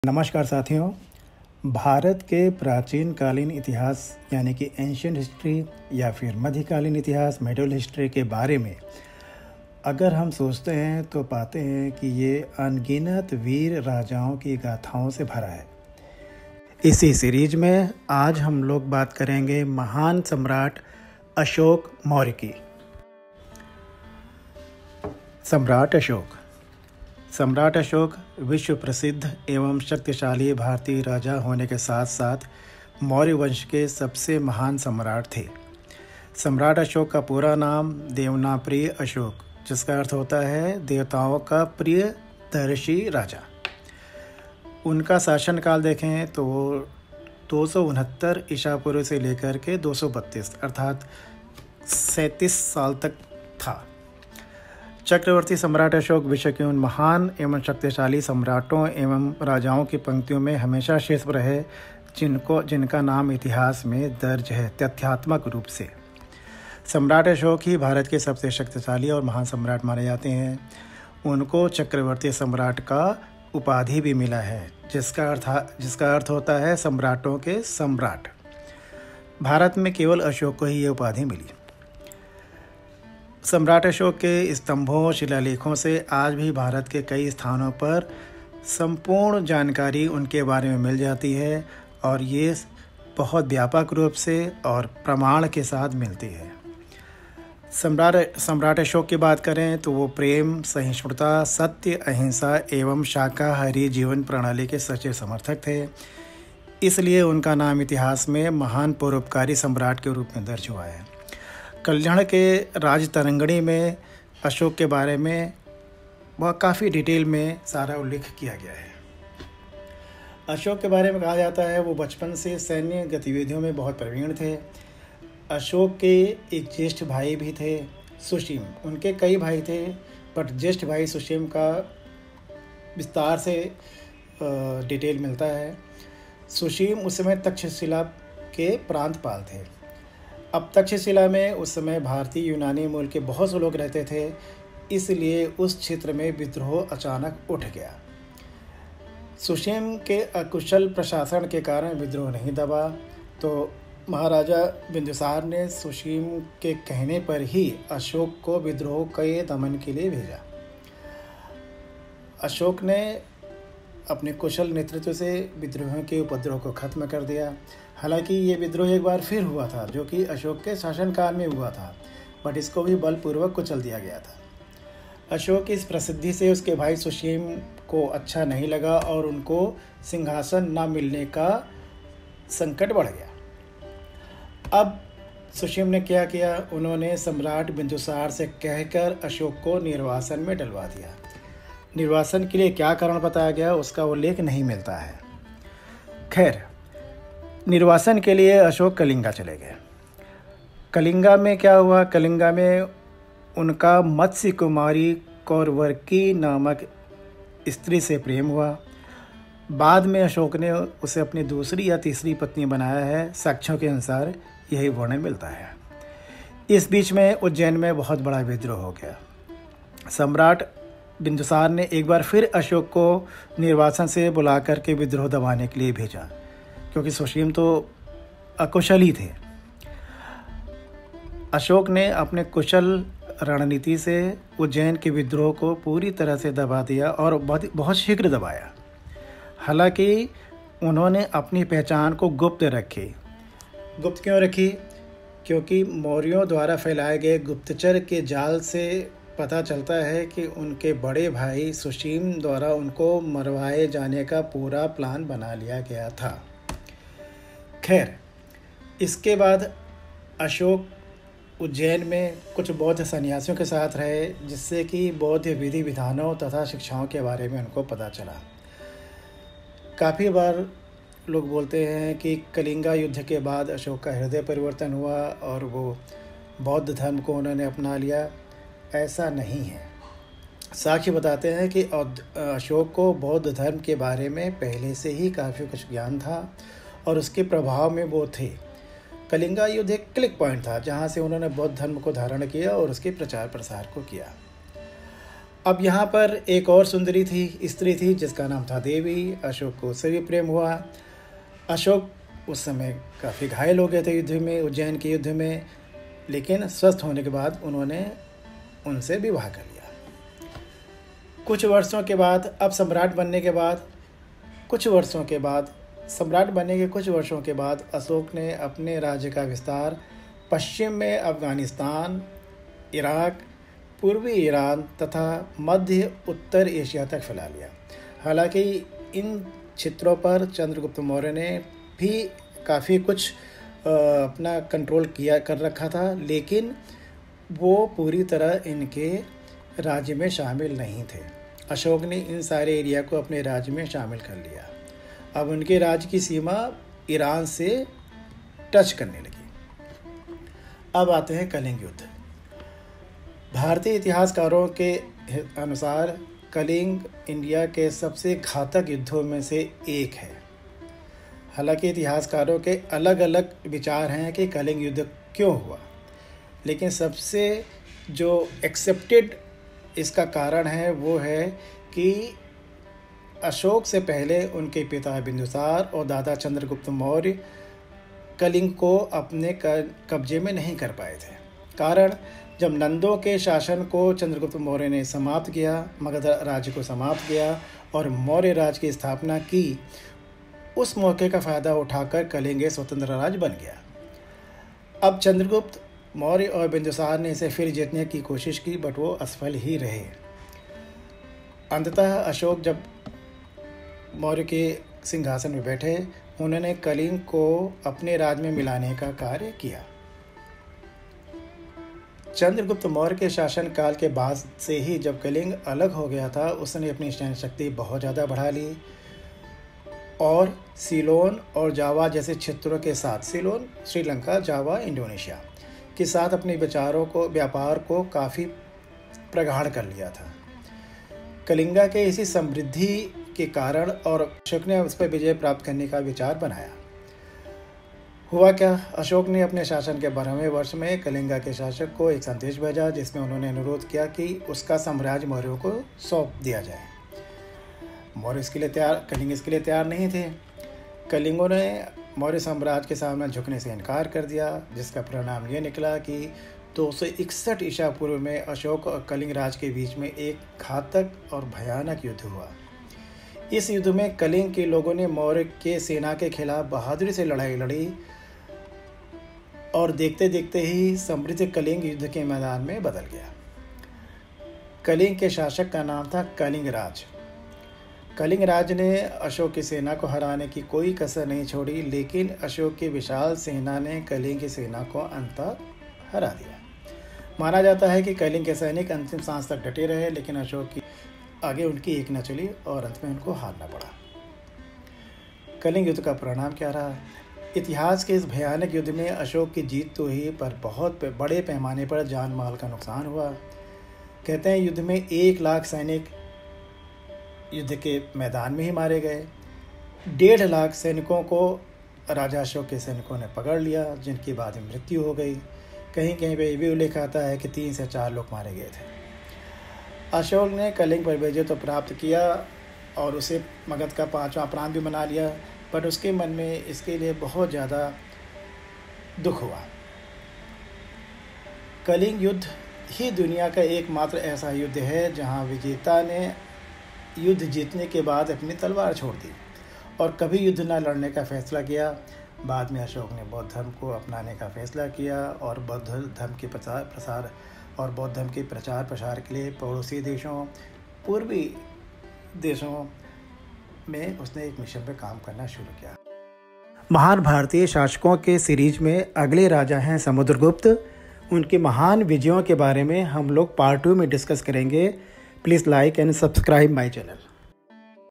नमस्कार साथियों। भारत के प्राचीन कालीन इतिहास यानी कि एंशियंट हिस्ट्री या फिर मध्यकालीन इतिहास मिडिल हिस्ट्री के बारे में अगर हम सोचते हैं तो पाते हैं कि ये अनगिनत वीर राजाओं की गाथाओं से भरा है। इसी सीरीज में आज हम लोग बात करेंगे महान सम्राट अशोक मौर्य की। सम्राट अशोक विश्व प्रसिद्ध एवं शक्तिशाली भारतीय राजा होने के साथ साथ मौर्य वंश के सबसे महान सम्राट थे। सम्राट अशोक का पूरा नाम देवनाप्रिय अशोक, जिसका अर्थ होता है देवताओं का प्रियदर्शी राजा। उनका शासनकाल देखें तो 269 ईसा पूर्व से लेकर के 232 अर्थात 37 साल तक था। चक्रवर्ती सम्राट अशोक विश्व के उन महान एवं शक्तिशाली सम्राटों एवं राजाओं की पंक्तियों में हमेशा शेष रहे जिनका नाम इतिहास में दर्ज है तथ्यात्मक रूप से। सम्राट अशोक ही भारत के सबसे शक्तिशाली और महान सम्राट माने जाते हैं। उनको चक्रवर्ती सम्राट का उपाधि भी मिला है, जिसका अर्थ होता है सम्राटों के सम्राट। भारत में केवल अशोक को ही ये उपाधि मिली। सम्राट अशोक के स्तंभों शिलालेखों से आज भी भारत के कई स्थानों पर संपूर्ण जानकारी उनके बारे में मिल जाती है और ये बहुत व्यापक रूप से और प्रमाण के साथ मिलती है। सम्राट अशोक की बात करें तो वो प्रेम, सहिष्णुता, सत्य, अहिंसा एवं शाकाहारी जीवन प्रणाली के सच्चे समर्थक थे। इसलिए उनका नाम इतिहास में महान परोपकारी सम्राट के रूप में दर्ज हुआ है। कल्याण के राजतरंगिणी में अशोक के बारे में वह काफ़ी डिटेल में सारा उल्लेख किया गया है। अशोक के बारे में कहा जाता है वो बचपन से सैन्य गतिविधियों में बहुत प्रवीण थे। अशोक के एक ज्येष्ठ भाई भी थे, सुशीम। उनके कई भाई थे, बट ज्येष्ठ भाई सुशीम का विस्तार से डिटेल मिलता है। सुशीम उस समय तक्षशिला के प्रांतपाल थे। अब तक्षशिला में उस समय भारतीय यूनानी मूल के बहुत से लोग रहते थे, इसलिए उस क्षेत्र में विद्रोह अचानक उठ गया। सुशीम के अकुशल प्रशासन के कारण विद्रोह नहीं दबा, तो महाराजा बिंदुसार ने सुशीम के कहने पर ही अशोक को विद्रोह के दमन के लिए भेजा। अशोक ने अपने कुशल नेतृत्व से विद्रोहियों के उपद्रव को खत्म कर दिया। हालांकि ये विद्रोह एक बार फिर हुआ था, जो कि अशोक के शासनकाल में हुआ था, बट इसको भी बलपूर्वक कुचल दिया गया था। अशोक की इस प्रसिद्धि से उसके भाई सुशीम को अच्छा नहीं लगा और उनको सिंहासन न मिलने का संकट बढ़ गया। अब सुशीम ने क्या किया, उन्होंने सम्राट बिंदुसार से कहकर अशोक को निर्वासन में डलवा दिया। निर्वासन के लिए क्या कारण बताया गया उसका उल्लेख नहीं मिलता है। खैर, निर्वासन के लिए अशोक कलिंगा चले गए। कलिंगा में क्या हुआ, कलिंगा में उनका मत्स्य कुमारी कौरवर्की नामक स्त्री से प्रेम हुआ। बाद में अशोक ने उसे अपनी दूसरी या तीसरी पत्नी बनाया है, साक्ष्यों के अनुसार यही वर्णन मिलता है। इस बीच में उज्जैन में बहुत बड़ा विद्रोह हो गया। सम्राट बिंदुसार ने एक बार फिर अशोक को निर्वासन से बुला करके विद्रोह दबाने के लिए भेजा, क्योंकि सुशीम तो अकुशल ही थे। अशोक ने अपने कुशल रणनीति से उज्जैन के विद्रोह को पूरी तरह से दबा दिया और बहुत शीघ्र दबाया। हालांकि उन्होंने अपनी पहचान को गुप्त रखी। गुप्त क्यों रखी? क्योंकि मौर्यों द्वारा फैलाए गए गुप्तचर के जाल से पता चलता है कि उनके बड़े भाई सुशीम द्वारा उनको मरवाए जाने का पूरा प्लान बना लिया गया था। खैर, इसके बाद अशोक उज्जैन में कुछ बौद्ध सन्यासियों के साथ रहे, जिससे कि बौद्ध विधि विधानों तथा शिक्षाओं के बारे में उनको पता चला। काफ़ी बार लोग बोलते हैं कि कलिंगा युद्ध के बाद अशोक का हृदय परिवर्तन हुआ और वो बौद्ध धर्म को उन्होंने अपना लिया। ऐसा नहीं है। साक्ष्य बताते हैं कि अशोक को बौद्ध धर्म के बारे में पहले से ही काफ़ी कुछ ज्ञान था और उसके प्रभाव में वो थे। कलिंगा युद्ध एक क्लिक पॉइंट था, जहाँ से उन्होंने बौद्ध धर्म को धारण किया और उसके प्रचार प्रसार को किया। अब यहाँ पर एक और सुंदरी स्त्री थी जिसका नाम था देवी। अशोक को उससे भी प्रेम हुआ। अशोक उस समय काफ़ी घायल हो गए थे युद्ध में, उज्जैन के युद्ध में, लेकिन स्वस्थ होने के बाद उन्होंने उनसे विवाह कर लिया। कुछ वर्षों के बाद, अब सम्राट बनने के कुछ वर्षों के बाद अशोक ने अपने राज्य का विस्तार पश्चिम में अफगानिस्तान, इराक, पूर्वी ईरान तथा मध्य उत्तर एशिया तक फैला लिया। हालांकि इन क्षेत्रों पर चंद्रगुप्त मौर्य ने भी काफ़ी कुछ अपना कंट्रोल कर रखा था, लेकिन वो पूरी तरह इनके राज्य में शामिल नहीं थे। अशोक ने इन सारे एरिया को अपने राज्य में शामिल कर लिया। अब उनके राज्य की सीमा ईरान से टच करने लगी। अब आते हैं कलिंग युद्ध। भारतीय इतिहासकारों के अनुसार कलिंग इंडिया के सबसे घातक युद्धों में से एक है। हालांकि इतिहासकारों के अलग अलग विचार हैं कि कलिंग युद्ध क्यों हुआ, लेकिन सबसे जो एक्सेप्टेड इसका कारण है वो है कि अशोक से पहले उनके पिता बिंदुसार और दादा चंद्रगुप्त मौर्य कलिंग को अपने कब्जे में नहीं कर पाए थे। कारण, जब नंदों के शासन को चंद्रगुप्त मौर्य ने समाप्त किया, मगध राज्य को समाप्त किया और मौर्य राज्य की स्थापना की, उस मौके का फ़ायदा उठाकर कलिंग स्वतंत्र राज्य बन गया। अब चंद्रगुप्त मौर्य और बिंदुसार ने इसे फिर जीतने की कोशिश की, बट वो असफल ही रहे। अंततः अशोक जब मौर्य के सिंहासन में बैठे, उन्होंने कलिंग को अपने राज्य में मिलाने का कार्य किया। चंद्रगुप्त मौर्य के शासनकाल के बाद से ही जब कलिंग अलग हो गया था, उसने अपनी सैन्य शक्ति बहुत ज़्यादा बढ़ा ली और सीलोन और जावा जैसे क्षेत्रों के साथ, सीलोन श्रीलंका, जावा इंडोनेशिया के साथ अपने व्यापार को काफ़ी प्रगाढ़ कर लिया था। कलिंगा के इसी समृद्धि के कारण और अशोक ने उस पर विजय प्राप्त करने का विचार बनाया। हुआ क्या, अशोक ने अपने शासन के 12वें वर्ष में कलिंगा के शासक को एक संदेश भेजा जिसमें उन्होंने अनुरोध किया कि उसका साम्राज्य मौर्यों को सौंप दिया जाए। कलिंग इसके लिए तैयार नहीं थे। कलिंगों ने मौर्य साम्राज्य के सामने झुकने से इनकार कर दिया, जिसका परिणाम ये निकला कि 261 ईसा पूर्व में अशोक और कलिंग राज के बीच में एक घातक और भयानक युद्ध हुआ। इस युद्ध में कलिंग के लोगों ने मौर्य के सेना के खिलाफ बहादुरी से लड़ाई लड़ी और देखते देखते ही समृद्ध कलिंग युद्ध के मैदान में बदल गया। कलिंग के शासक का नाम था कलिंग राज। कलिंग राज ने अशोक की सेना को हराने की कोई कसर नहीं छोड़ी, लेकिन अशोक की विशाल सेना ने कलिंग की सेना को अंततः हरा दिया। माना जाता है कि कलिंग के सैनिक अंतिम सांस तक डटे रहे, लेकिन अशोक की आगे उनकी एक न चली और अंत में उनको हारना पड़ा। कलिंग युद्ध का परिणाम क्या रहा? इतिहास के इस भयानक युद्ध में अशोक की जीत तो हुई, पर बहुत बड़े पैमाने पर जान माल का नुकसान हुआ। कहते हैं युद्ध में 1 लाख सैनिक युद्ध के मैदान में ही मारे गए। 1.5 लाख सैनिकों को राजा अशोक के सैनिकों ने पकड़ लिया, जिनकी बाद में मृत्यु हो गई। कहीं कहीं पे ये भी उल्लेख आता है कि 3 से 4 लोग मारे गए थे। अशोक ने कलिंग पर विजय तो प्राप्त किया और उसे मगध का 5वां प्रांत भी बना लिया, पर उसके मन में इसके लिए बहुत ज़्यादा दुख हुआ। कलिंग युद्ध ही दुनिया का एकमात्र ऐसा युद्ध है जहां विजेता ने युद्ध जीतने के बाद अपनी तलवार छोड़ दी और कभी युद्ध न लड़ने का फैसला किया। बाद में अशोक ने बौद्ध धर्म को अपनाने का फैसला किया और बौद्ध धर्म के प्रचार प्रसार के लिए पड़ोसी देशों, पूर्वी देशों में उसने एक मिशन पर काम करना शुरू किया। महान भारतीय शासकों के सीरीज में अगले राजा हैं समुद्रगुप्त। उनके महान विजयों के बारे में हम लोग पार्ट 2 में डिस्कस करेंगे। Please like and subscribe my channel.